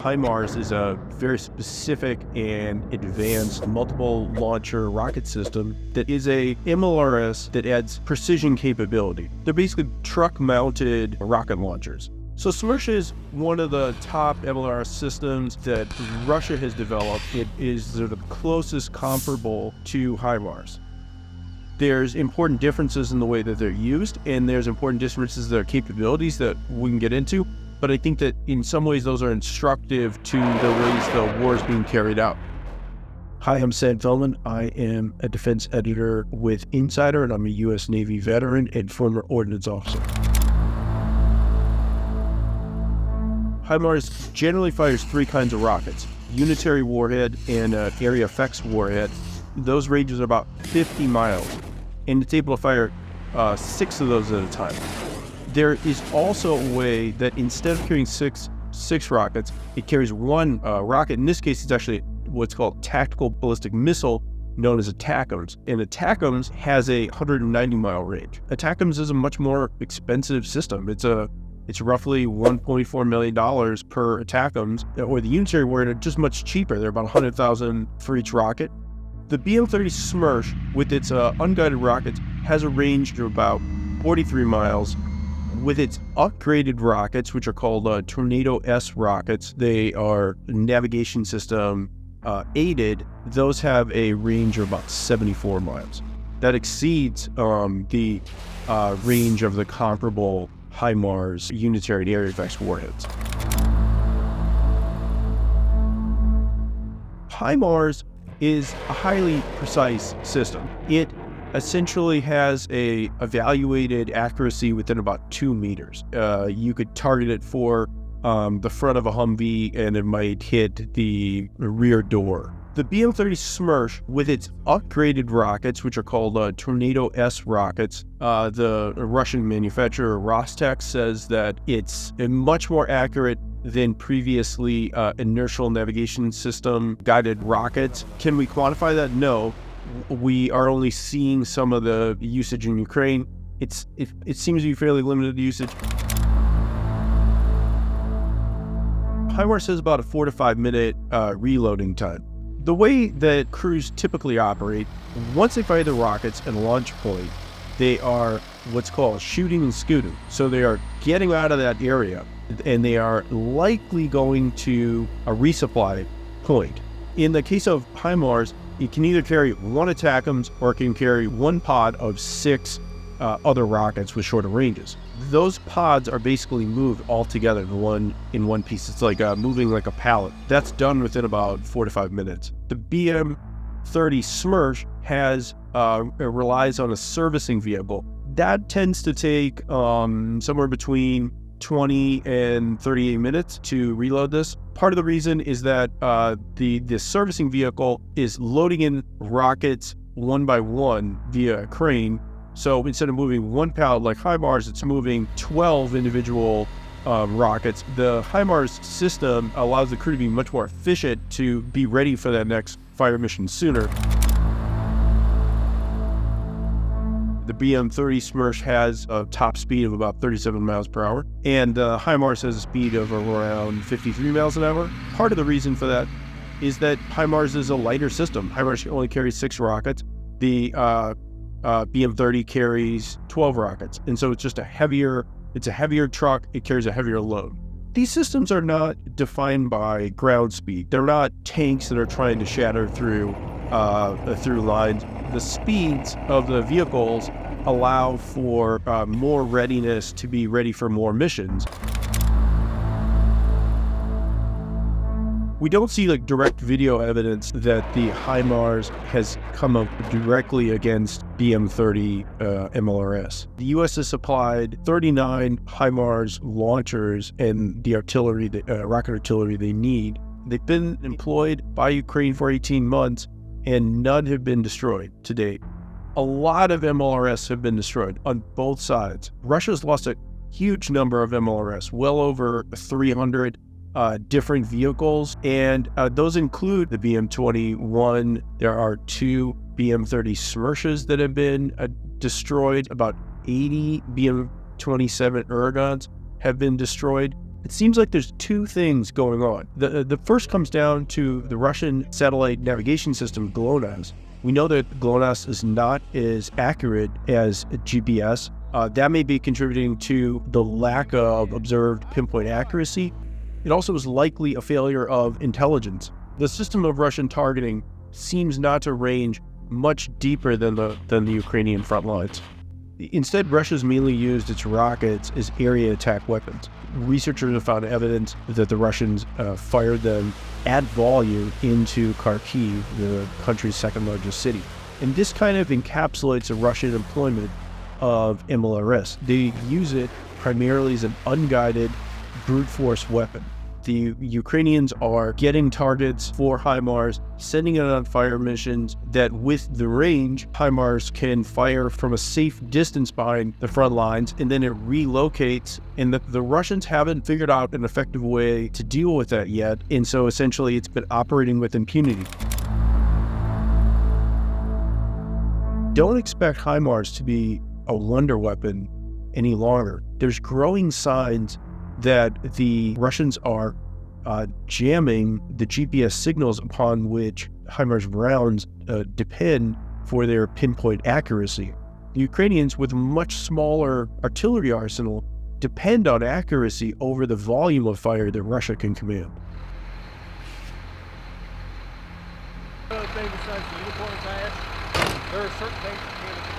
HIMARS is a very specific and advanced multiple launcher rocket system that is a MLRS that adds precision capability. They're basically truck-mounted rocket launchers. So Smersh is one of the top MLRS systems that Russia has developed. It is the closest comparable to HIMARS. There's important differences in the way that they're used, and there's important differences in their capabilities that we can get into. But I think that in some ways those are instructive to the ways the war is being carried out. Hi, I'm Sam Feldman. I am a defense editor with Insider, and I'm a U.S. Navy veteran and former ordnance officer. HIMARS generally fires three kinds of rockets: unitary warhead and area effects warhead. Those ranges are about 50 miles, and it's able to fire 6 of those at a time. There is also a way that instead of carrying six rockets, it carries one rocket. In this case, it's actually what's called tactical ballistic missile, known as ATACMS. And ATACMS has a 190-mile range. ATACMS is a much more expensive system. It's roughly $1.4 million per ATACMS, or the unitary warhead are just much cheaper. They're about $100,000 for each rocket. The BM-30 Smersh, with its unguided rockets, has a range of about 43 miles. With its upgraded rockets, which are called Tornado S rockets, they are navigation system aided. Those have a range of about 74 miles. That exceeds the range of the comparable HIMARS unitary and area effects warheads. HIMARS is a highly precise system. It essentially has a evaluated accuracy within about 2 meters. You could target it for the front of a Humvee and it might hit the rear door. The BM-30 Smersh, with its upgraded rockets, which are called Tornado S rockets, the Russian manufacturer Rostec says that it's much more accurate than previously inertial navigation system guided rockets. Can we quantify that? No. We are only seeing some of the usage in Ukraine. It seems to be fairly limited usage. HIMARS has about a 4 to 5 minute reloading time. The way that crews typically operate, once they fire the rockets at a launch point, they are what's called shooting and scooting. So they are getting out of that area and they are likely going to a resupply point. In the case of HIMARS, it can either carry one ATACMS or it can carry one pod of 6 other rockets with shorter ranges. Those pods are basically moved all together in one piece. It's like moving like a pallet. That's done within about 4 to 5 minutes. The BM-30 Smersh relies on a servicing vehicle. That tends to take somewhere between 20 and 38 minutes to reload this. Part of the reason is that the servicing vehicle is loading in rockets one by one via a crane. So instead of moving one pallet like HIMARS, it's moving 12 individual rockets. The HIMARS system allows the crew to be much more efficient to be ready for that next fire mission sooner. The BM-30 Smersh has a top speed of about 37 miles per hour, and HIMARS has a speed of around 53 miles an hour. Part of the reason for that is that HIMARS is a lighter system. HIMARS only carries 6 rockets. The BM-30 carries 12 rockets, and so it's a heavier truck. It carries a heavier load. These systems are not defined by ground speed. They're not tanks that are trying to shatter through lines. The speeds of the vehicles allow for more readiness to be ready for more missions. We don't see direct video evidence that the HIMARS has come up directly against BM-30 MLRS. The U.S. has supplied 39 HIMARS launchers and the rocket artillery they need. They've been employed by Ukraine for 18 months, and none have been destroyed to date. A lot of MLRS have been destroyed on both sides. Russia's lost a huge number of MLRS, well over 300 different vehicles, and those include the BM-21. There are 2 BM-30 Smershes that have been destroyed. About 80 BM-27 Uragans have been destroyed. It seems like there's two things going on. The first comes down to the Russian satellite navigation system, GLONASS. We know that GLONASS is not as accurate as GPS. That may be contributing to the lack of observed pinpoint accuracy. It also is likely a failure of intelligence. The system of Russian targeting seems not to range much deeper than the Ukrainian front lines. Instead, Russia's mainly used its rockets as area attack weapons. Researchers have found evidence that the Russians fired them at volume into Kharkiv, the country's second largest city. And this kind of encapsulates the Russian employment of MLRS. They use it primarily as an unguided brute force weapon. The Ukrainians are getting targets for HIMARS, sending it on fire missions that with the range, HIMARS can fire from a safe distance behind the front lines, and then it relocates, and the Russians haven't figured out an effective way to deal with that yet, and so essentially it's been operating with impunity. Don't expect HIMARS to be a wonder weapon any longer. There's growing signs that the Russians are jamming the GPS signals upon which HIMARS rounds depend for their pinpoint accuracy. The Ukrainians, with a much smaller artillery arsenal, depend on accuracy over the volume of fire that Russia can command. Another thing besides the uniform task, there are certain things that